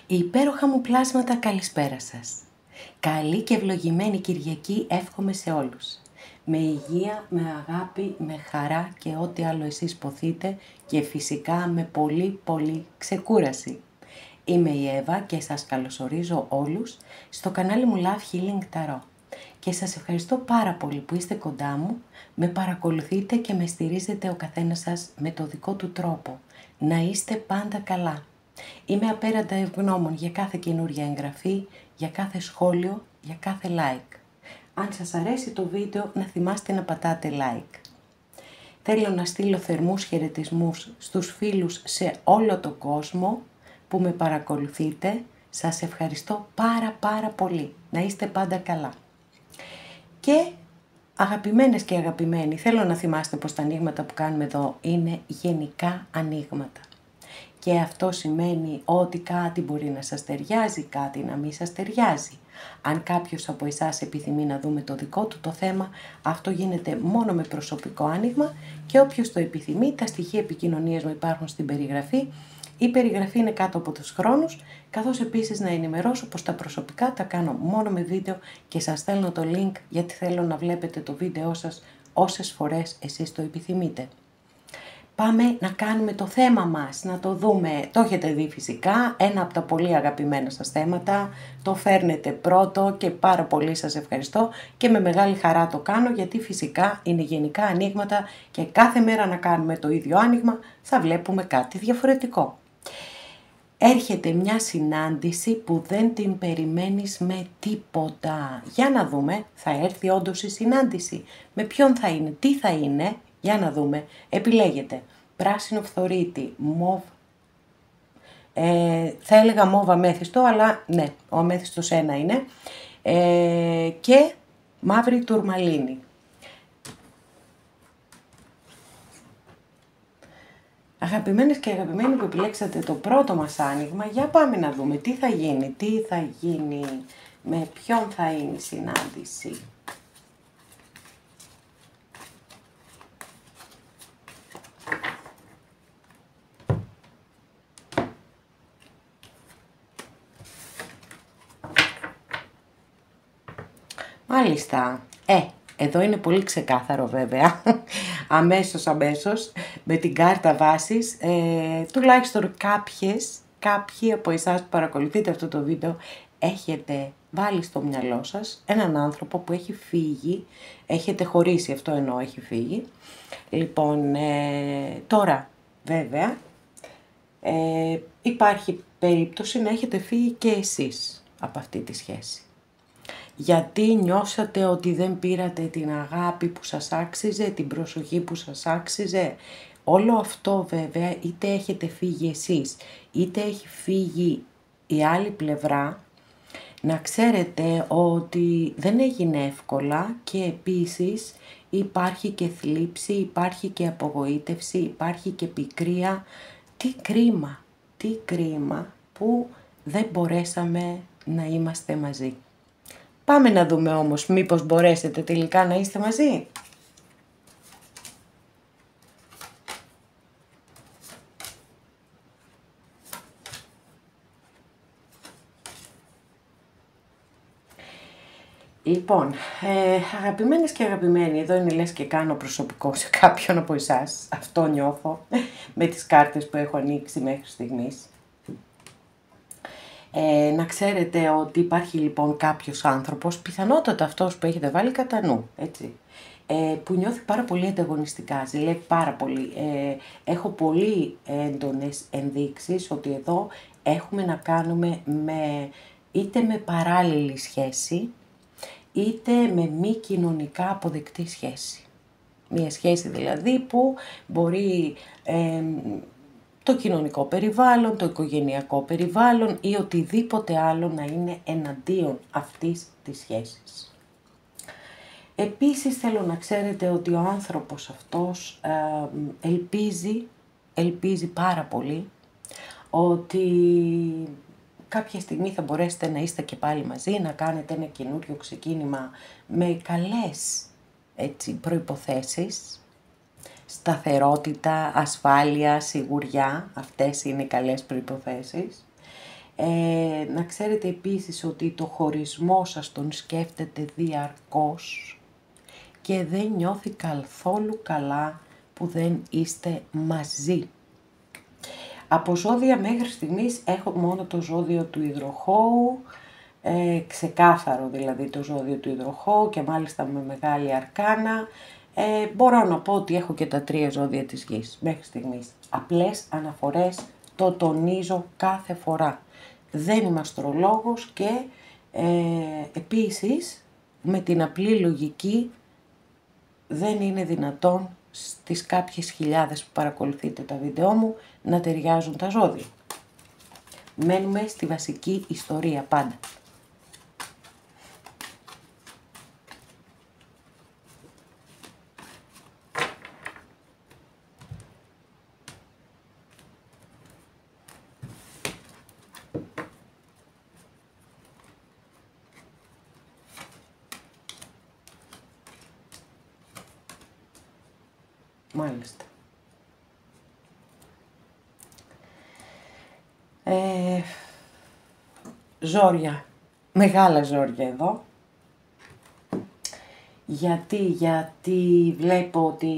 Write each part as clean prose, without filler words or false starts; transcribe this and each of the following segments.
Υπέροχα μου πλάσματα, καλησπέρα σας. Καλή και ευλογημένη Κυριακή εύχομαι σε όλους. Με υγεία, με αγάπη, με χαρά και ό,τι άλλο εσείς ποθείτε και φυσικά με πολύ ξεκούραση. Είμαι η Εύα και σας καλωσορίζω όλους στο κανάλι μου Love Healing Tarot. Και σας ευχαριστώ πάρα πολύ που είστε κοντά μου, με παρακολουθείτε και με στηρίζετε ο καθένας σας με το δικό του τρόπο. Να είστε πάντα καλά. Είμαι απέραντα ευγνώμων για κάθε καινούρια εγγραφή, για κάθε σχόλιο, για κάθε like. Αν σας αρέσει το βίντεο, να θυμάστε να πατάτε like. Θέλω να στείλω θερμούς χαιρετισμούς στους φίλους σε όλο τον κόσμο που με παρακολουθείτε. Σας ευχαριστώ πάρα πολύ. Να είστε πάντα καλά. Και αγαπημένες και αγαπημένοι, θέλω να θυμάστε πως τα ανοίγματα που κάνουμε εδώ είναι γενικά ανοίγματα. Και αυτό σημαίνει ότι κάτι μπορεί να σας ταιριάζει, κάτι να μην σας ταιριάζει. Αν κάποιος από εσάς επιθυμεί να δούμε το δικό του το θέμα, αυτό γίνεται μόνο με προσωπικό άνοιγμα και όποιος το επιθυμεί, τα στοιχεία επικοινωνίας μου υπάρχουν στην περιγραφή. Η περιγραφή είναι κάτω από τους χρόνους, καθώς επίσης να ενημερώσω πως τα προσωπικά τα κάνω μόνο με βίντεο και σας στέλνω το link γιατί θέλω να βλέπετε το βίντεό σας όσες φορές εσείς το επιθυμείτε. Πάμε να κάνουμε το θέμα μας, να το δούμε. Το έχετε δει φυσικά, ένα από τα πολύ αγαπημένα σας θέματα. Το φέρνετε πρώτο και πάρα πολύ σας ευχαριστώ και με μεγάλη χαρά το κάνω γιατί φυσικά είναι γενικά ανοίγματα και κάθε μέρα να κάνουμε το ίδιο άνοιγμα θα βλέπουμε κάτι διαφορετικό. Έρχεται μια συνάντηση που δεν την περιμένεις με τίποτα. Για να δούμε, θα έρθει όντως η συνάντηση. Με ποιον θα είναι, τι θα είναι, για να δούμε. Επιλέγετε πράσινο φθορίτη, μοβ, θα έλεγα μοβ αμέθιστο, αλλά ναι, ο αμέθιστος ένα είναι, και μαύρη τουρμαλίνη. Αγαπημένες και αγαπημένοι που επιλέξατε το πρώτο μας άνοιγμα, για πάμε να δούμε τι θα γίνει, με ποιον θα είναι η συνάντηση. Μάλιστα, εδώ είναι πολύ ξεκάθαρο βέβαια, αμέσως, με την κάρτα βάσης, τουλάχιστον κάποιοι από εσάς που παρακολουθείτε αυτό το βίντεο, έχετε βάλει στο μυαλό σας έναν άνθρωπο που έχει φύγει, έχετε χωρίσει, αυτό εννοώ, έχει φύγει. Λοιπόν, τώρα βέβαια υπάρχει περίπτωση να έχετε φύγει και εσείς από αυτή τη σχέση. Γιατί νιώσατε ότι δεν πήρατε την αγάπη που σας άξιζε, την προσοχή που σας άξιζε. Όλο αυτό βέβαια είτε έχετε φύγει εσείς, είτε έχει φύγει η άλλη πλευρά, να ξέρετε ότι δεν έγινε εύκολα και επίσης υπάρχει και θλίψη, υπάρχει και απογοήτευση, υπάρχει και πικρία. Τι κρίμα που δεν μπορέσαμε να είμαστε μαζί. Πάμε να δούμε όμως μήπως μπορέσετε τελικά να είστε μαζί. Λοιπόν, αγαπημένες και αγαπημένοι, εδώ είναι λες και κάνω προσωπικό σε κάποιον από εσάς. Αυτό νιώθω με τις κάρτες που έχω ανοίξει μέχρι στιγμής. Να ξέρετε ότι υπάρχει λοιπόν κάποιος άνθρωπος, πιθανότατα αυτός που έχετε βάλει κατά νου, έτσι, που νιώθει πάρα πολύ ανταγωνιστικά, ζηλεύει πάρα πολύ. Έχω πολύ έντονες ενδείξεις ότι εδώ έχουμε να κάνουμε είτε με παράλληλη σχέση, είτε με μη κοινωνικά αποδεκτή σχέση. Μία σχέση δηλαδή που μπορεί το κοινωνικό περιβάλλον, το οικογενειακό περιβάλλον ή οτιδήποτε άλλο να είναι εναντίον αυτής της σχέσης. Επίσης θέλω να ξέρετε ότι ο άνθρωπος αυτός ελπίζει πάρα πολύ ότι κάποια στιγμή θα μπορέσετε να είστε και πάλι μαζί, να κάνετε ένα καινούριο ξεκίνημα με καλές προϋποθέσεις. Σταθερότητα, ασφάλεια, σιγουριά, αυτές είναι οι καλές προϋποθέσεις. Να ξέρετε επίσης ότι το χωρισμό σας τον σκέφτεται διαρκώς και δεν νιώθει καθόλου καλά που δεν είστε μαζί. Από ζώδια μέχρι στιγμής έχω μόνο το ζώδιο του υδροχόου, ξεκάθαρο δηλαδή το ζώδιο του υδροχόου και μάλιστα με μεγάλη αρκάνα. Μπορώ να πω ότι έχω και τα 3 ζώδια της γης μέχρι στιγμής. Απλές αναφορές, το τονίζω κάθε φορά. Δεν είμαι αστρολόγος και επίσης με την απλή λογική δεν είναι δυνατόν στις κάποιες χιλιάδες που παρακολουθείτε τα βίντεό μου να ταιριάζουν τα ζώδια. Μένουμε στη βασική ιστορία πάντα. Μάλιστα. Ζόρια, μεγάλα ζόρια εδώ. Γιατί βλέπω ότι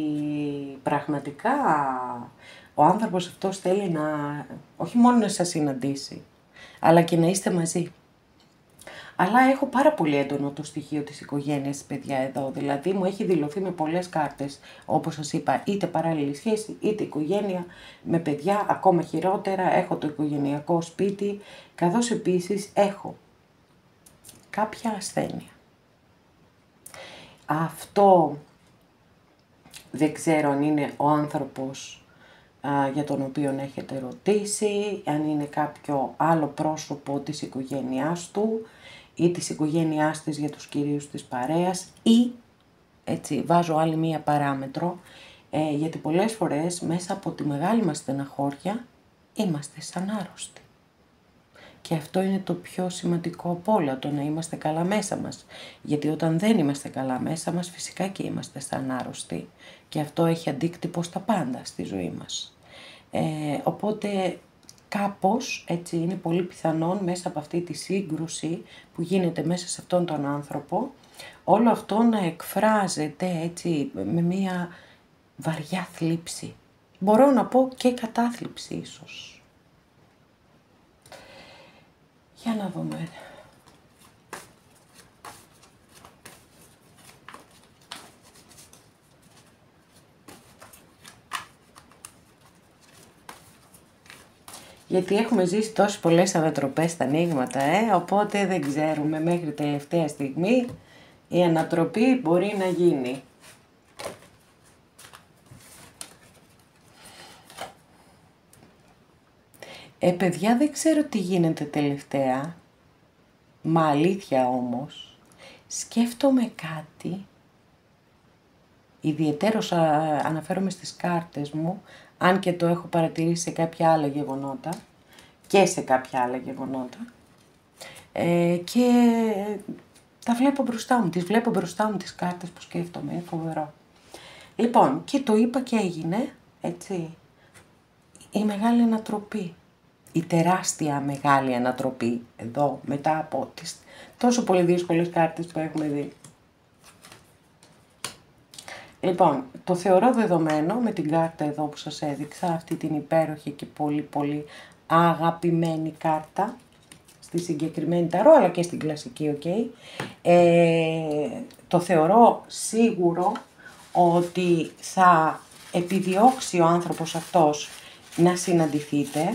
πραγματικά ο άνθρωπος αυτός θέλει να, όχι μόνο να σας συναντήσει, αλλά και να είστε μαζί. Αλλά έχω πάρα πολύ έντονο το στοιχείο της οικογένειας, παιδιά, εδώ. Δηλαδή μου έχει δηλωθεί με πολλές κάρτες, όπως σας είπα, είτε παράλληλη σχέση, είτε οικογένεια, με παιδιά, ακόμα χειρότερα, έχω το οικογενειακό σπίτι, καθώς επίσης έχω κάποια ασθένεια. Αυτό δεν ξέρω αν είναι ο άνθρωπος για τον οποίο έχετε ρωτήσει, αν είναι κάποιο άλλο πρόσωπο της οικογένειάς του ή της οικογένειάς της για τους κυρίους της παρέας ή, έτσι βάζω άλλη μία παράμετρο, γιατί πολλές φορές μέσα από τη μεγάλη μας στεναχώρια είμαστε σαν άρρωστοι. Και αυτό είναι το πιο σημαντικό από όλα, το να είμαστε καλά μέσα μας. Γιατί όταν δεν είμαστε καλά μέσα μας, φυσικά και είμαστε σαν άρρωστοι. Και αυτό έχει αντίκτυπο στα πάντα στη ζωή μας. Οπότε κάπως, έτσι, είναι πολύ πιθανόν μέσα από αυτή τη σύγκρουση που γίνεται μέσα σε αυτόν τον άνθρωπο, όλο αυτό να εκφράζεται έτσι με μια βαριά θλίψη. Μπορώ να πω και κατάθλιψη ίσως. Για να δούμε. Γιατί έχουμε ζήσει τόσες πολλές ανατροπές στα ανοίγματα, οπότε δεν ξέρουμε μέχρι τελευταία στιγμή η ανατροπή μπορεί να γίνει. Παιδιά, δεν ξέρω τι γίνεται τελευταία, μα αλήθεια όμως, σκέφτομαι κάτι, ιδιαιτέρως αναφέρομαι στις κάρτες μου, αν και το έχω παρατηρήσει σε κάποια άλλα γεγονότα και σε κάποια άλλα γεγονότα, και τα βλέπω μπροστά μου, τις βλέπω μπροστά μου τις κάρτες που σκέφτομαι, είναι φοβερό. Λοιπόν, και το είπα και έγινε, έτσι, η μεγάλη ανατροπή. Η τεράστια μεγάλη ανατροπή εδώ μετά από τις τόσο πολύ δύσκολες κάρτες που έχουμε δει. Λοιπόν, το θεωρώ δεδομένο με την κάρτα εδώ που σας έδειξα, αυτή την υπέροχη και πολύ πολύ αγαπημένη κάρτα, στη συγκεκριμένη ταρό αλλά και στην κλασική, το θεωρώ σίγουρο ότι θα επιδιώξει ο άνθρωπος αυτός να συναντηθείτε.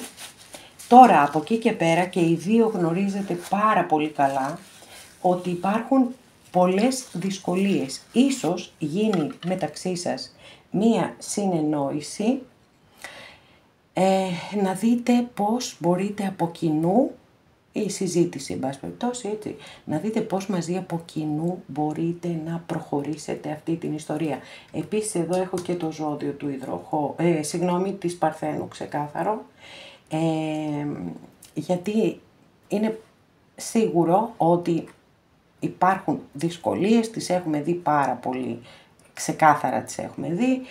Τώρα από εκεί και πέρα και οι δύο γνωρίζετε πάρα πολύ καλά ότι υπάρχουν πολλές δυσκολίες. Ίσως γίνει μεταξύ σας μία συνεννόηση, να δείτε πώς μπορείτε από κοινού, η συζήτηση εν πάση περιπτώσει, έτσι, να δείτε πώς μαζί από κοινού μπορείτε να προχωρήσετε αυτή την ιστορία. Επίσης εδώ έχω και το ζώδιο του της Παρθένου ξεκάθαρο, γιατί είναι σίγουρο ότι υπάρχουν δυσκολίες, τις έχουμε δει πάρα πολύ ξεκάθαρα τις έχουμε δει.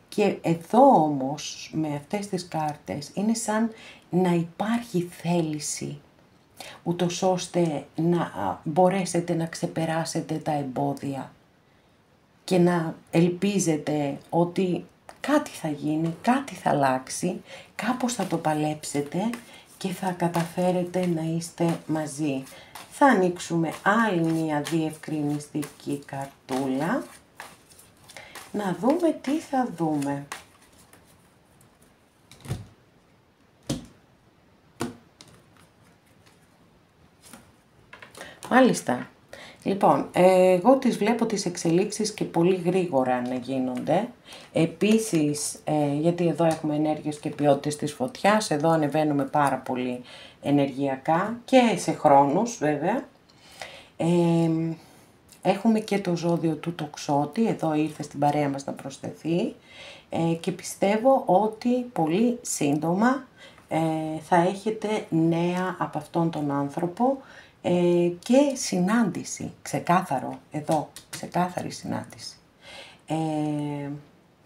Και εδώ όμως, με αυτές τις κάρτες, είναι σαν να υπάρχει θέληση, ούτως ώστε να μπορέσετε να ξεπεράσετε τα εμπόδια και να ελπίζετε ότι κάτι θα γίνει, κάτι θα αλλάξει, κάπως θα το παλέψετε και θα καταφέρετε να είστε μαζί. Θα ανοίξουμε άλλη μία διευκρινιστική καρτούλα, να δούμε τι θα δούμε. Μάλιστα. Λοιπόν, εγώ τις βλέπω τις εξελίξεις και πολύ γρήγορα να γίνονται. Επίσης, γιατί εδώ έχουμε ενέργειες και ποιότητες της φωτιάς, εδώ ανεβαίνουμε πάρα πολύ ενεργειακά και σε χρόνους βέβαια. Έχουμε και το ζώδιο του τοξότη, εδώ ήρθε στην παρέα μας να προσθεθεί και πιστεύω ότι πολύ σύντομα θα έχετε νέα από αυτόν τον άνθρωπο και συνάντηση, ξεκάθαρο, εδώ, ξεκάθαρη συνάντηση.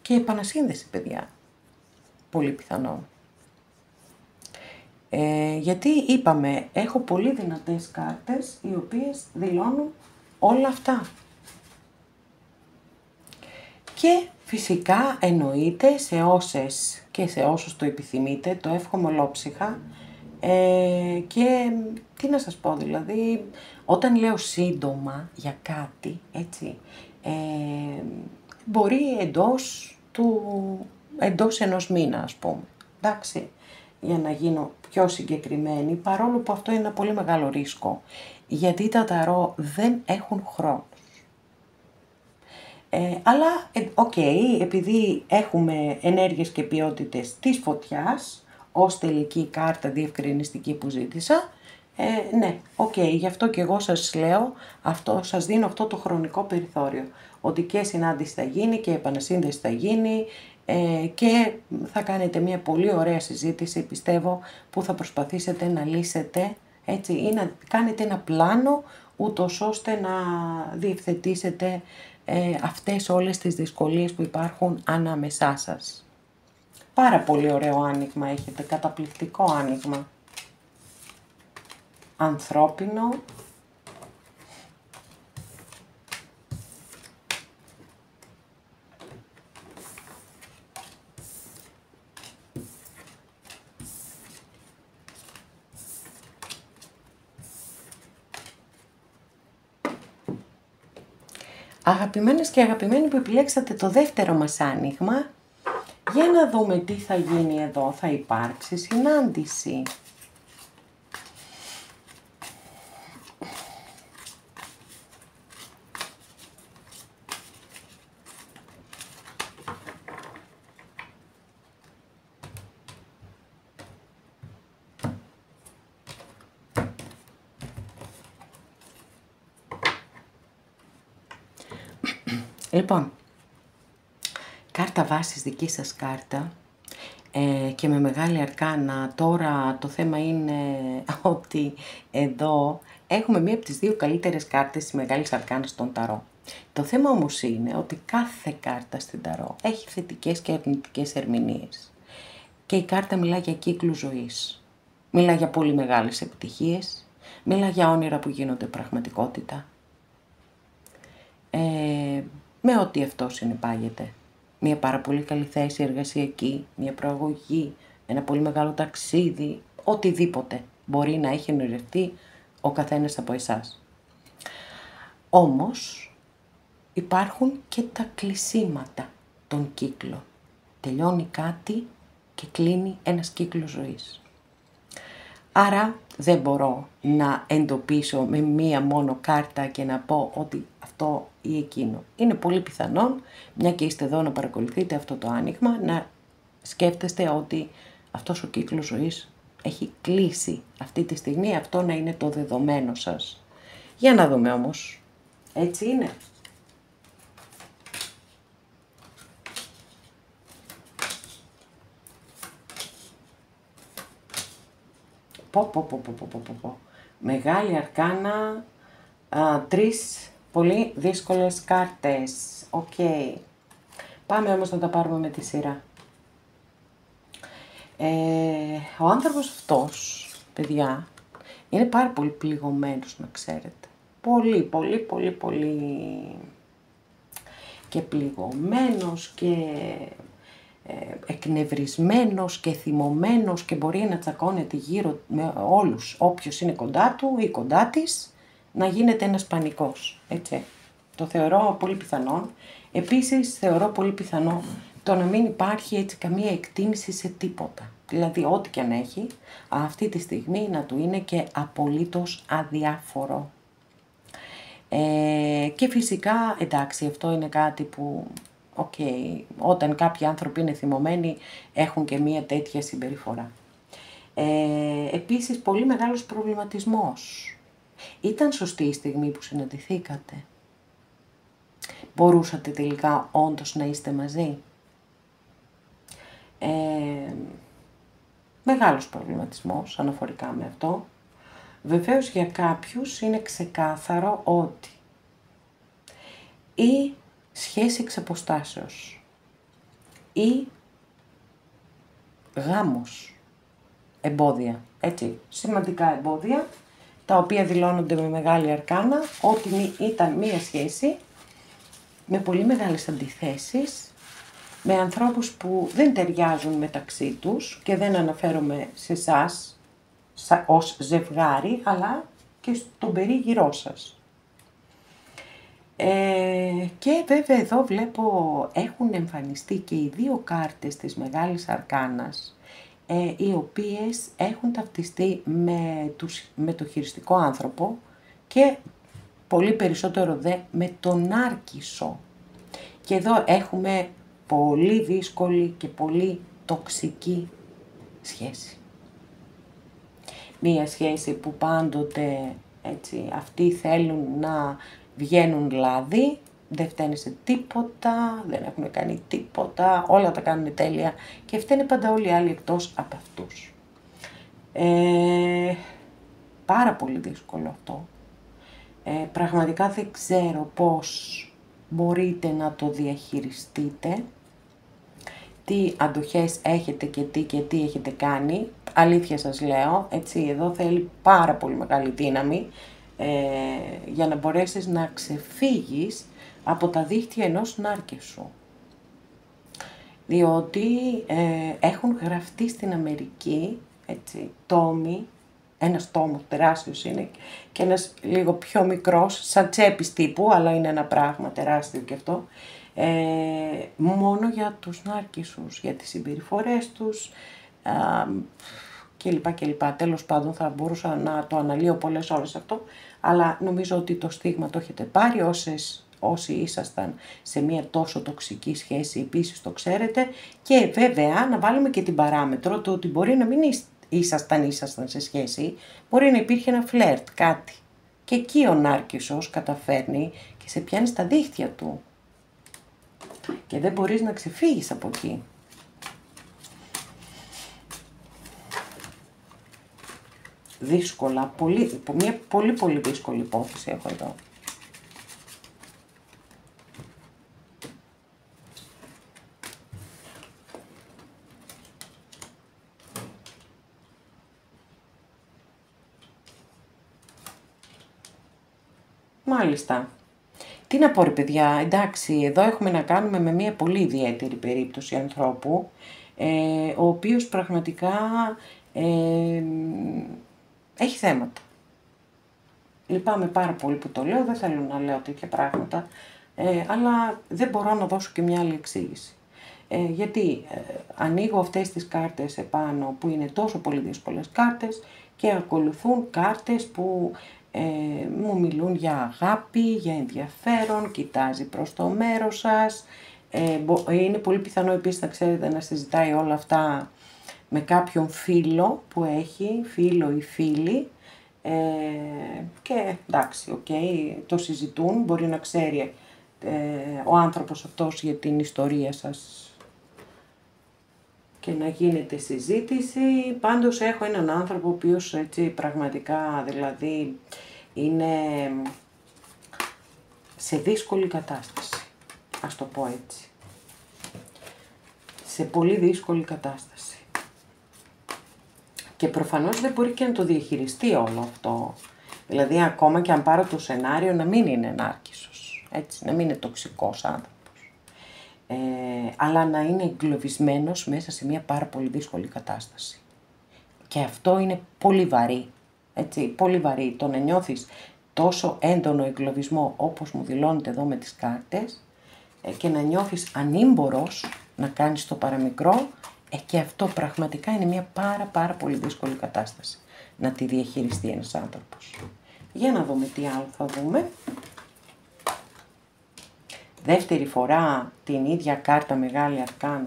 Και επανασύνδεση, παιδιά, πολύ πιθανόν. Γιατί είπαμε, έχω πολύ δυνατές κάρτες οι οποίες δηλώνουν όλα αυτά. Και φυσικά εννοείται σε όσες και σε όσους το επιθυμείτε, το εύχομαι ολόψυχα. Και τι να σας πω, δηλαδή, όταν λέω σύντομα για κάτι, έτσι, μπορεί εντός ενός μήνα, ας πούμε, εντάξει, για να γίνω πιο συγκεκριμένη, παρόλο που αυτό είναι ένα πολύ μεγάλο ρίσκο, γιατί τα ταρό δεν έχουν χρόνους. Αλλά, επειδή έχουμε ενέργειες και ποιότητες της φωτιάς, ως τελική κάρτα διευκρινιστική που ζήτησα, ναι, γι' αυτό και εγώ σας λέω, σας δίνω αυτό το χρονικό περιθώριο, ότι και συνάντηση θα γίνει και επανασύνδεση θα γίνει και θα κάνετε μια πολύ ωραία συζήτηση, πιστεύω, που θα προσπαθήσετε να λύσετε, έτσι, ή να κάνετε ένα πλάνο, ούτως ώστε να διευθετήσετε αυτές όλες τις δυσκολίες που υπάρχουν ανάμεσά σας. Πάρα πολύ ωραίο άνοιγμα έχετε, καταπληκτικό άνοιγμα. Ανθρώπινο. Αγαπημένες και αγαπημένοι που επιλέξατε το δεύτερο μας άνοιγμα, για να δούμε τι θα γίνει εδώ. Θα υπάρξει συνάντηση. Λοιπόν, κάρτα βάσης, δική σας κάρτα και με μεγάλη αρκάνα. Τώρα το θέμα είναι ότι εδώ έχουμε μία από τις δύο καλύτερες κάρτες της μεγάλης αρκάνας των ταρό. Το θέμα όμως είναι ότι κάθε κάρτα στην ταρό έχει θετικές και αρνητικές ερμηνείες. Και η κάρτα μιλά για κύκλου ζωής, μιλά για πολύ μεγάλες επιτυχίες, μιλά για όνειρα που γίνονται πραγματικότητα. Με ό,τι αυτό συνεπάγεται. Μια πάρα πολύ καλή θέση εργασιακή, μια προαγωγή, ένα πολύ μεγάλο ταξίδι, οτιδήποτε μπορεί να έχει ονειρευτεί ο καθένας από εσάς. Όμως υπάρχουν και τα κλεισίματα των κύκλων. Τελειώνει κάτι και κλείνει ένας κύκλος ζωής. Άρα δεν μπορώ να εντοπίσω με μία μόνο κάρτα και να πω ότι αυτό ή εκείνο. Είναι πολύ πιθανόν, μια και είστε εδώ να παρακολουθείτε αυτό το άνοιγμα, να σκέφτεστε ότι αυτός ο κύκλος ζωής έχει κλείσει αυτή τη στιγμή, αυτό να είναι το δεδομένο σας. Για να δούμε όμως. Έτσι είναι. Μεγάλη αρκάνα, τρεις πολύ δύσκολες κάρτες. Οκ. Πάμε όμως να τα πάρουμε με τη σειρά. Ο άνθρωπος αυτός, παιδιά, είναι πάρα πολύ πληγωμένος, να ξέρετε. Πολύ και πληγωμένος και εκνευρισμένος και θυμωμένος και μπορεί να τσακώνεται γύρω με όλους, όποιος είναι κοντά του ή κοντά της, να γίνεται ένας πανικός, έτσι. Το θεωρώ πολύ πιθανό. Επίσης θεωρώ πολύ πιθανό το να μην υπάρχει έτσι καμία εκτίμηση σε τίποτα. Δηλαδή ό,τι και αν έχει, αυτή τη στιγμή να του είναι και απολύτως αδιάφορο. Και φυσικά, εντάξει, αυτό είναι κάτι που, όταν κάποιοι άνθρωποι είναι θυμωμένοι, έχουν και μία τέτοια συμπεριφορά. Επίσης, πολύ μεγάλος προβληματισμός. Ήταν σωστή η στιγμή που συναντηθήκατε? Μπορούσατε τελικά όντως να είστε μαζί? Μεγάλος προβληματισμός αναφορικά με αυτό. Βεβαίως για κάποιους είναι ξεκάθαρο ότι ή σχέση εξ αποστάσεως ή γάμος, εμπόδια, έτσι, σημαντικά εμπόδια, τα οποία δηλώνονται με μεγάλη αρκάνα, ότι ήταν μία σχέση με πολύ μεγάλες αντιθέσεις, με ανθρώπους που δεν ταιριάζουν μεταξύ τους και δεν αναφέρομαι σε εσάς ως ζευγάρι, αλλά και στον περίγυρό σας. Και βέβαια εδώ βλέπω έχουν εμφανιστεί και οι δύο κάρτες της Μεγάλης Αρκάνας, οι οποίες έχουν ταυτιστεί με το χειριστικό άνθρωπο και πολύ περισσότερο δε με τον Άρκισσο. Και εδώ έχουμε πολύ δύσκολη και πολύ τοξική σχέση. Μία σχέση που πάντοτε έτσι, αυτοί θέλουν να βγαίνουν λάδι, δεν φταίνε σε τίποτα, δεν έχουν κάνει τίποτα, όλα τα κάνουν τέλεια και φταίνε πάντα όλοι οι άλλοι εκτός από αυτούς. Πάρα πολύ δύσκολο αυτό. Πραγματικά δεν ξέρω πώς μπορείτε να το διαχειριστείτε, τι αντοχές έχετε και τι έχετε κάνει. Αλήθεια σας λέω, έτσι, εδώ θέλει πάρα πολύ μεγάλη δύναμη για να μπορέσεις να ξεφύγεις από τα δίχτυα ενός Νάρκισσου. Διότι έχουν γραφτεί στην Αμερική, έτσι, τόμοι, ένας τόμος τεράστιος είναι και ένας λίγο πιο μικρός, σαν τσέπης τύπου, αλλά είναι ένα πράγμα τεράστιο και αυτό, μόνο για τους Νάρκισσους, για τις συμπεριφορές τους κλπ. Τέλος πάντων θα μπορούσα να το αναλύω πολλές ώρες αυτό, αλλά νομίζω ότι το στίγμα το έχετε πάρει όσοι ήσασταν σε μια τόσο τοξική σχέση, επίσης το ξέρετε, και βέβαια να βάλουμε και την παράμετρο το ότι μπορεί να μην ήσασταν σε σχέση, μπορεί να υπήρχε ένα φλερτ, κάτι. Και εκεί ο Νάρκισσος καταφέρνει και σε πιάνει στα δίχτυα του. Και δεν μπορείς να ξεφύγεις από εκεί. Δύσκολα, μια πολύ δύσκολη υπόθεση έχω εδώ. Μάλιστα. Τι να πω ρε παιδιά, εντάξει, εδώ έχουμε να κάνουμε με μια πολύ ιδιαίτερη περίπτωση ανθρώπου, ο οποίος πραγματικά έχει θέματα. Λυπάμαι πάρα πολύ που το λέω, δεν θέλω να λέω τέτοια πράγματα, αλλά δεν μπορώ να δώσω και μια άλλη εξήγηση. Γιατί ανοίγω αυτές τις κάρτες επάνω που είναι τόσο πολύ δύσκολες κάρτες και ακολουθούν κάρτες που μου μιλούν για αγάπη, για ενδιαφέρον, κοιτάζει προς το μέρος σας. Είναι πολύ πιθανό επίσης να ξέρετε να συζητάει όλα αυτά με κάποιον φίλο που έχει, φίλο ή φίλη, και εντάξει, το συζητούν, μπορεί να ξέρει ο άνθρωπος αυτός για την ιστορία σας και να γίνεται συζήτηση. Πάντως έχω έναν άνθρωπο ο οποίος έτσι πραγματικά δηλαδή είναι σε δύσκολη κατάσταση. ας το πω έτσι. Σε πολύ δύσκολη κατάσταση. Και προφανώς δεν μπορεί και να το διαχειριστεί όλο αυτό. Δηλαδή ακόμα και αν πάρω το σενάριο να μην είναι νάρκισσος, έτσι, να μην είναι τοξικός άνθρωπος. Αλλά να είναι εγκλωβισμένος μέσα σε μια πάρα πολύ δύσκολη κατάσταση. Και αυτό είναι πολύ βαρύ, έτσι, πολύ βαρύ. Το να νιώθεις τόσο έντονο εγκλωβισμό όπως μου δηλώνεται εδώ με τις κάρτες και να νιώθεις ανήμπορος να κάνεις το παραμικρό, και αυτό πραγματικά είναι μια πάρα πολύ δύσκολη κατάσταση να τη διαχειριστεί ένας άνθρωπος. Για να δούμε τι άλλο θα δούμε. Δεύτερη φορά την ίδια κάρτα Μεγάλη Αρκάνα.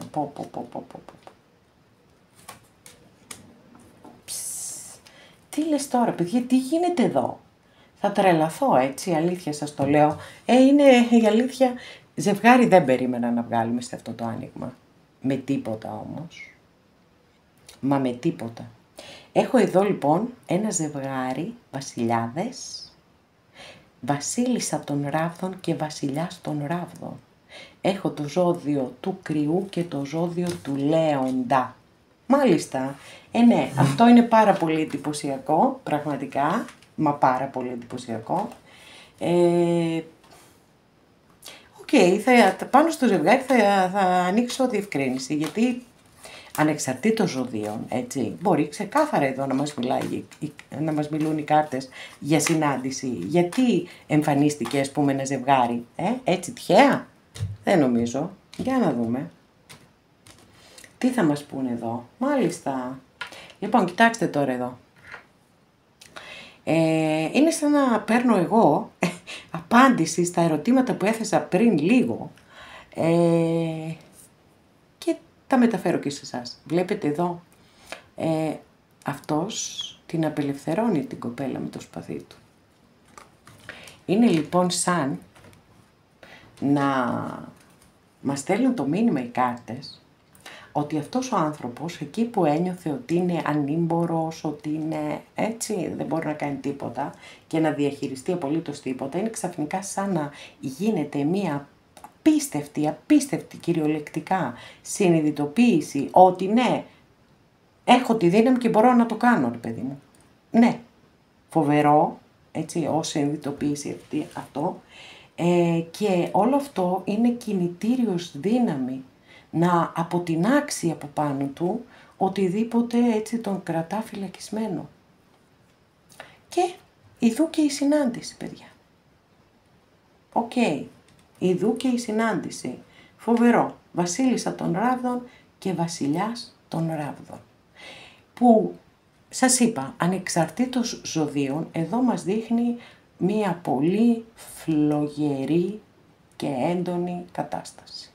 Τι λες τώρα παιδιά, τι γίνεται εδώ? Θα τρελαθώ, έτσι, αλήθεια σας το λέω. Είναι η αλήθεια, ζευγάρι δεν περίμενα να βγάλουμε σε αυτό το άνοιγμα. Με τίποτα όμως. Μα με τίποτα. Έχω εδώ λοιπόν ένα ζευγάρι βασιλιάδες, βασίλισσα των ράβδων και βασιλιάς των ράβδων. Έχω το ζώδιο του κρυού και το ζώδιο του λέοντα. Μάλιστα, ναι, αυτό είναι πάρα πολύ εντυπωσιακό, πραγματικά, μα πάρα πολύ εντυπωσιακό. Πάνω στο ζευγάρι θα ανοίξω διευκρίνηση, γιατί ανεξαρτήτως ζωδίων, έτσι, μπορεί ξεκάθαρα εδώ να μας μιλούν οι κάρτες για συνάντηση. Γιατί εμφανίστηκε, ας πούμε, ένα ζευγάρι, έτσι τυχαία? Δεν νομίζω. Για να δούμε. Τι θα μας πούνε εδώ? Μάλιστα. Λοιπόν, κοιτάξτε τώρα εδώ. Είναι σαν να παίρνω εγώ απάντηση στα ερωτήματα που έθεσα πριν λίγο και τα μεταφέρω και σε εσάς. Βλέπετε εδώ, αυτός την απελευθερώνει την κοπέλα με το σπαθί του. Είναι λοιπόν σαν να μας στέλνουν το μήνυμα οι κάρτες ότι αυτός ο άνθρωπος εκεί που ένιωθε ότι είναι ανήμπορος, ότι είναι έτσι, δεν μπορεί να κάνει τίποτα και να διαχειριστεί απολύτως τίποτα, είναι ξαφνικά σαν να γίνεται μία απίστευτη κυριολεκτικά συνειδητοποίηση ότι ναι, έχω τη δύναμη και μπορώ να το κάνω, ρε παιδί μου. Ναι, φοβερό, έτσι, ως συνειδητοποίηση αυτό, και όλο αυτό είναι κινητήριος δύναμη να αποτινάξει από πάνω του οτιδήποτε έτσι τον κρατά φυλακισμένο. Και ιδού και η συνάντηση, παιδιά. Ιδού και η συνάντηση. Φοβερό. Βασίλισσα των ράβδων και βασιλιάς των ράβδων. Που, σας είπα, ανεξαρτήτως ζωδίων, εδώ μας δείχνει μία πολύ φλογερή και έντονη κατάσταση.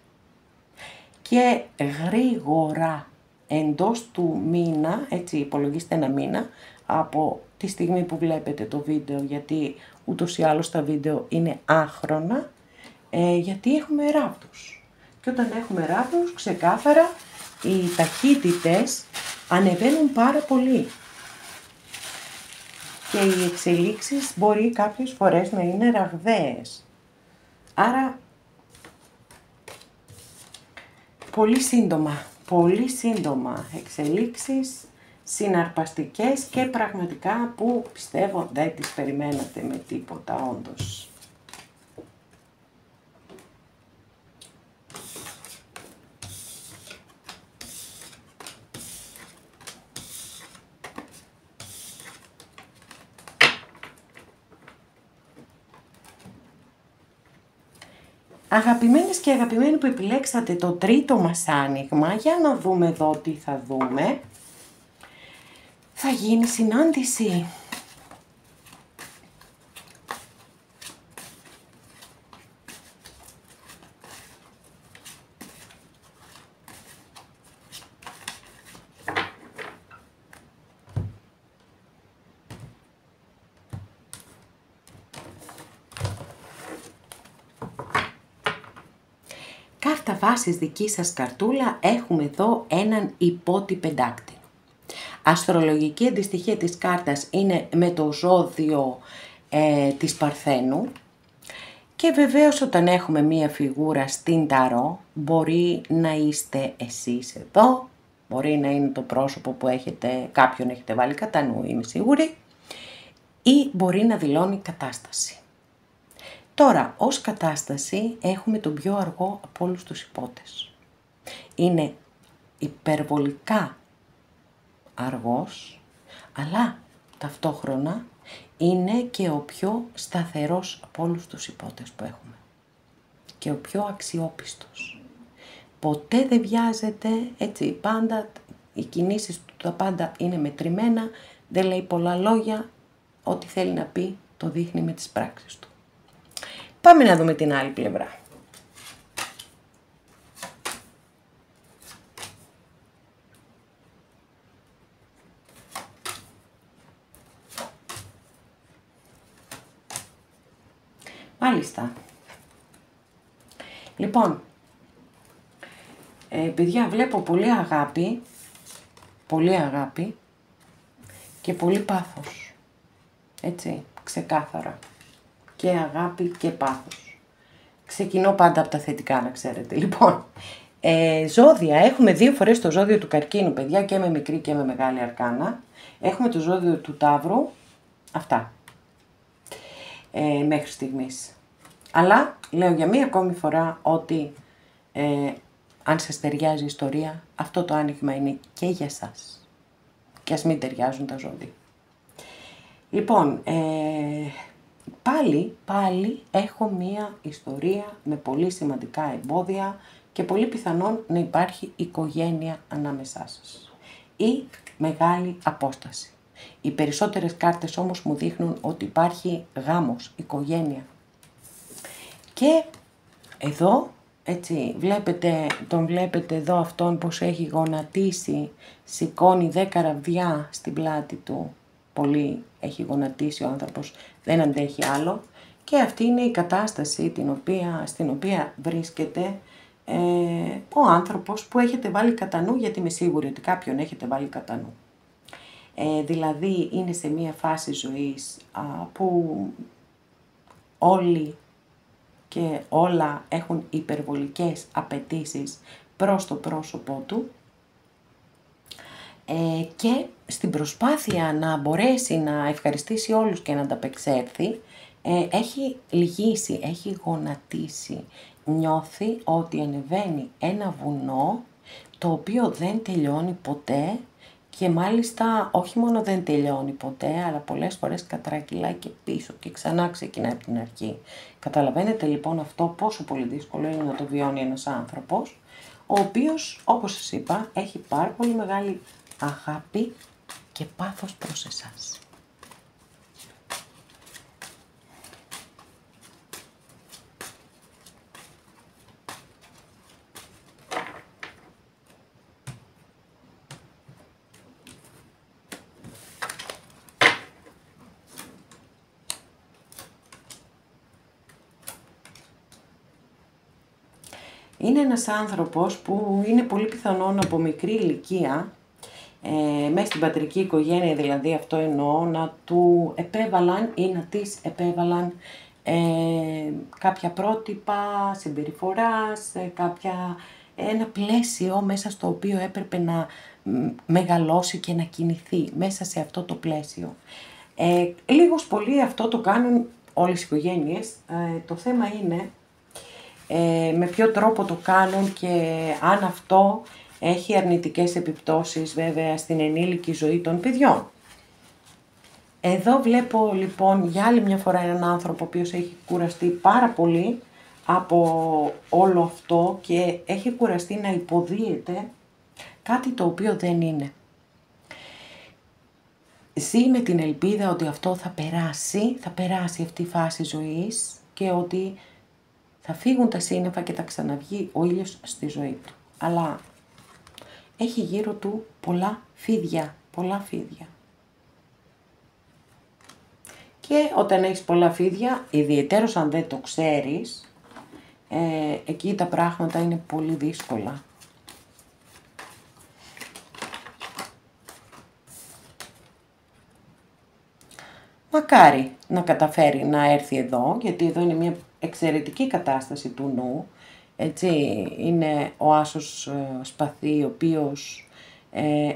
Και γρήγορα, εντός του μήνα, έτσι υπολογίστε ένα μήνα, από τη στιγμή που βλέπετε το βίντεο, γιατί ούτως ή άλλως τα βίντεο είναι άχρονα, γιατί έχουμε ράβδους. Και όταν έχουμε ράβδους, ξεκάθαρα, οι ταχύτητες ανεβαίνουν πάρα πολύ. Και οι εξελίξεις μπορεί κάποιες φορές να είναι ραγδαίες. Άρα, πολύ σύντομα εξελίξεις συναρπαστικές και πραγματικά που πιστεύω δεν τις περιμένατε με τίποτα όντως. Αγαπημένες και αγαπημένοι που επιλέξατε το τρίτο μας άνοιγμα, για να δούμε εδώ τι θα δούμε. Θα γίνει συνάντηση. Κάρτα βάσης δική σας καρτούλα, έχουμε εδώ έναν υπότι πεντάκτηνο. Αστρολογική αντιστοιχεία της κάρτας είναι με το ζώδιο της Παρθένου και Και βεβαίως όταν έχουμε μία φιγούρα στην ταρό, μπορεί να είστε εσείς εδώ, μπορεί να είναι το πρόσωπο που κάποιον έχετε βάλει κατά νου, είμαι σίγουρη, ή μπορεί να δηλώνει κατάσταση. Τώρα, ως κατάσταση έχουμε τον πιο αργό από όλους τους υπότες. Είναι υπερβολικά αργός, αλλά ταυτόχρονα είναι και ο πιο σταθερός από όλους τους υπότες που έχουμε. Και ο πιο αξιόπιστος. Ποτέ δεν βιάζεται, έτσι, πάντα, οι κινήσεις του τα πάντα είναι μετρημένα, δεν λέει πολλά λόγια, ό,τι θέλει να πει το δείχνει με τις πράξεις του. Πάμε να δούμε την άλλη πλευρά. Μάλιστα. Λοιπόν, παιδιά, βλέπω πολύ αγάπη και πολύ πάθος. Έτσι, ξεκάθαρα. Και αγάπη και πάθος. Ξεκινώ πάντα από τα θετικά, να ξέρετε. Λοιπόν, ζώδια. Έχουμε 2 φορές το ζώδιο του Καρκίνου, παιδιά, και με μικρή και με μεγάλη αρκάνα. Έχουμε το ζώδιο του Ταύρου. Αυτά. Μέχρι στιγμής. Αλλά λέω για μία ακόμη φορά ότι αν σας ταιριάζει η ιστορία, αυτό το άνοιγμα είναι και για σας. Και ας μην ταιριάζουν τα ζώδια. Λοιπόν, πάλι έχω μία ιστορία με πολύ σημαντικά εμπόδια και πολύ πιθανόν να υπάρχει οικογένεια ανάμεσά σας. Ή μεγάλη απόσταση. Οι περισσότερες κάρτες όμως μου δείχνουν ότι υπάρχει γάμος, οικογένεια. Και εδώ, έτσι, τον βλέπετε εδώ αυτόν πως έχει γονατίσει, σηκώνει 10 ραβδιά στην πλάτη του. Πολύ έχει γονατίσει ο άνθρωπος, δεν αντέχει άλλο. Και αυτή είναι η κατάσταση στην οποία βρίσκεται ο άνθρωπος που έχετε βάλει κατά νου, γιατί είμαι σίγουρη ότι κάποιον έχετε βάλει κατά νου. Δηλαδή είναι σε μία φάση ζωής που όλοι και όλα έχουν υπερβολικές απαιτήσεις προς το πρόσωπό του και στην προσπάθεια να μπορέσει να ευχαριστήσει όλους και να ανταπεξέλθει έχει λυγίσει, έχει γονατίσει. Νιώθει ότι ανεβαίνει ένα βουνό το οποίο δεν τελειώνει ποτέ. Και μάλιστα όχι μόνο δεν τελειώνει ποτέ, αλλά πολλές φορές κατρακυλάει και πίσω και ξανά ξεκινάει από την αρχή. Καταλαβαίνετε λοιπόν αυτό πόσο πολύ δύσκολο είναι να το βιώνει ένας άνθρωπος, ο οποίος, όπως σας είπα, έχει πάρα πολύ μεγάλη αγάπη και πάθος προς εσάς. Είναι ένας άνθρωπος που είναι πολύ πιθανόν από μικρή ηλικία, μέσα στην πατρική οικογένεια δηλαδή αυτό εννοώ, να του επέβαλαν ή να της επέβαλαν κάποια πρότυπα συμπεριφοράς, ένα πλαίσιο μέσα στο οποίο έπρεπε να μεγαλώσει και να κινηθεί μέσα σε αυτό το πλαίσιο. Λίγος πολύ αυτό το κάνουν όλες οι οικογένειες, το θέμα είναι με ποιο τρόπο το κάνουν και αν αυτό έχει αρνητικές επιπτώσεις βέβαια στην ενήλικη ζωή των παιδιών. Εδώ βλέπω λοιπόν για άλλη μια φορά έναν άνθρωπο ο οποίος έχει κουραστεί πάρα πολύ από όλο αυτό και έχει κουραστεί να υποδίεται κάτι το οποίο δεν είναι. Ζει με την ελπίδα ότι αυτό θα περάσει αυτή η φάση ζωής και ότι θα φύγουν τα σύννεφα και θα ξαναβγεί ο ήλιος στη ζωή του. Αλλά έχει γύρω του πολλά φίδια. Και όταν έχεις πολλά φίδια, ιδιαιτέρως αν δεν το ξέρεις, εκεί τα πράγματα είναι πολύ δύσκολα. Μακάρι να καταφέρει να έρθει εδώ, γιατί εδώ είναι μια εξαιρετική κατάσταση του νου, έτσι, είναι ο άσος σπαθί, ο οποίος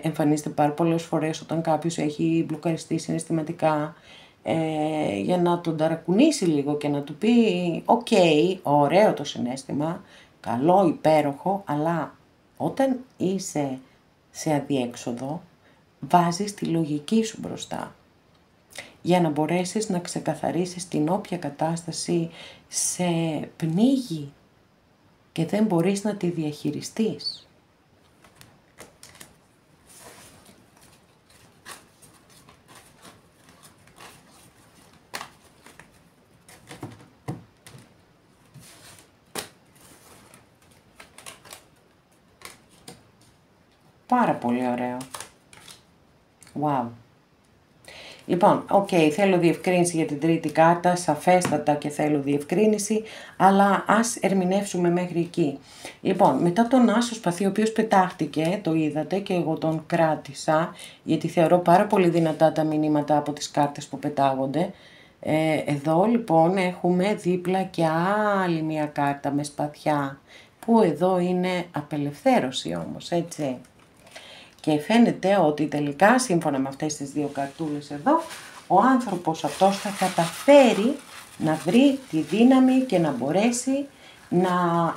εμφανίζεται πάρα πολλές φορές όταν κάποιος έχει μπλοκαριστεί συναισθηματικά, για να τον ταρακουνήσει λίγο και να του πει «ΟΚ, ωραίο το συναίσθημα, καλό, υπέροχο, αλλά όταν είσαι σε αδιέξοδο, βάζεις τη λογική σου μπροστά για να μπορέσεις να ξεκαθαρίσεις την όποια κατάσταση σε πνίγει και δεν μπορείς να τη διαχειριστείς». Πάρα πολύ ωραίο. Wow. Λοιπόν, θέλω διευκρίνηση για την τρίτη κάρτα, σαφέστατα και θέλω διευκρίνηση, αλλά ας ερμηνεύσουμε μέχρι εκεί. Λοιπόν, μετά τον άσο σπαθί, ο οποίος πετάχτηκε, το είδατε και εγώ τον κράτησα, γιατί θεωρώ πάρα πολύ δυνατά τα μηνύματα από τις κάρτες που πετάγονται. Εδώ λοιπόν έχουμε δίπλα και άλλη μια κάρτα με σπαθιά, που εδώ είναι απελευθέρωση όμως, έτσι. Και φαίνεται ότι τελικά, σύμφωνα με αυτές τις δύο καρτούλες εδώ, ο άνθρωπος αυτός θα καταφέρει να βρει τη δύναμη και να μπορέσει να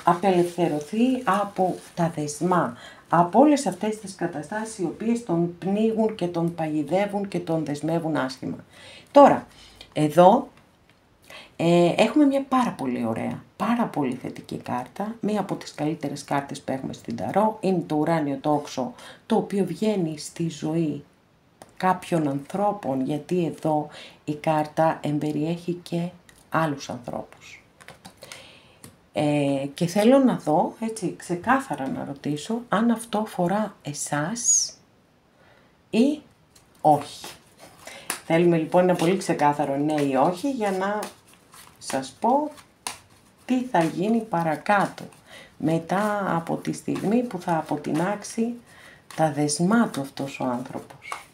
απελευθερωθεί από τα δεσμά, από όλες αυτές τις καταστάσεις οι οποίες τον πνίγουν και τον παγιδεύουν και τον δεσμεύουν άσχημα. Τώρα, εδώ έχουμε μια πάρα πολύ ωραία, πάρα πολύ θετική κάρτα. Μία από τις καλύτερες κάρτες που έχουμε στην Ταρό είναι το ουράνιο τόξο, το οποίο βγαίνει στη ζωή κάποιων ανθρώπων, γιατί εδώ η κάρτα εμπεριέχει και άλλους ανθρώπους. Και θέλω να δω, έτσι ξεκάθαρα να ρωτήσω, αν αυτό αφορά εσάς ή όχι. Θέλουμε λοιπόν ένα πολύ ξεκάθαρο ναι ή όχι για να σας πω τι θα γίνει παρακάτω, μετά από τη στιγμή που θα αποτινάξει τα δεσμά του αυτός ο άνθρωπος.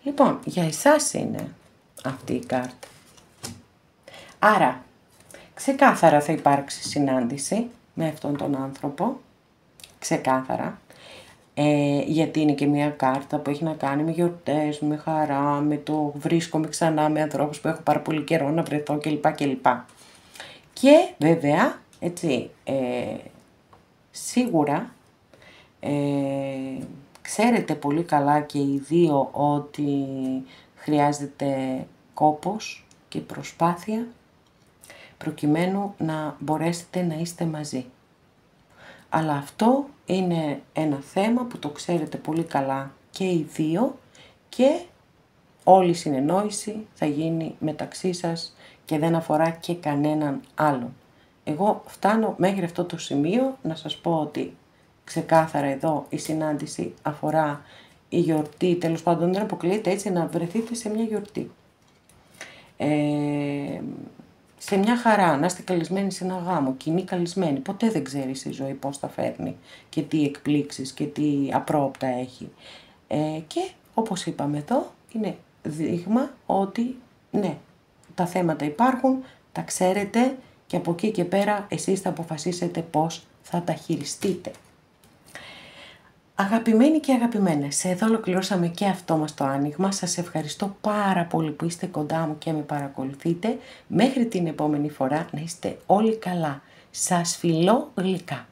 Λοιπόν, για εσάς είναι αυτή η κάρτα. Άρα, ξεκάθαρα θα υπάρξει συνάντηση με αυτόν τον άνθρωπο, ξεκάθαρα, γιατί είναι και μια κάρτα που έχει να κάνει με γιορτές, με χαρά, με το βρίσκομαι ξανά με ανθρώπους που έχω πάρα πολύ καιρό να βρεθώ κλπ. Και βέβαια, έτσι, σίγουρα ξέρετε πολύ καλά και οι δύο ότι χρειάζεται κόπος και προσπάθεια προκειμένου να μπορέσετε να είστε μαζί. Αλλά αυτό είναι ένα θέμα που το ξέρετε πολύ καλά και οι δύο και όλη η συνεννόηση θα γίνει μεταξύ σας και δεν αφορά και κανέναν άλλον. Εγώ φτάνω μέχρι αυτό το σημείο να σας πω ότι ξεκάθαρα εδώ η συνάντηση αφορά η γιορτή, τέλος πάντων δεν αποκλείεται έτσι να βρεθείτε σε μια γιορτή. Σε μια χαρά, να είστε καλεσμένοι σε ένα γάμο, κοινή καλεσμένοι. Ποτέ δεν ξέρεις η ζωή πώς θα φέρνει και τι εκπλήξεις και τι απρόοπτα έχει. Και όπως είπαμε εδώ, είναι δείγμα ότι ναι, τα θέματα υπάρχουν, τα ξέρετε και από εκεί και πέρα εσείς θα αποφασίσετε πώς θα τα χειριστείτε. Αγαπημένοι και αγαπημένες, εδώ ολοκληρώσαμε και αυτό μας το άνοιγμα. Σας ευχαριστώ πάρα πολύ που είστε κοντά μου και με παρακολουθείτε. Μέχρι την επόμενη φορά να είστε όλοι καλά. Σας φιλώ γλυκά.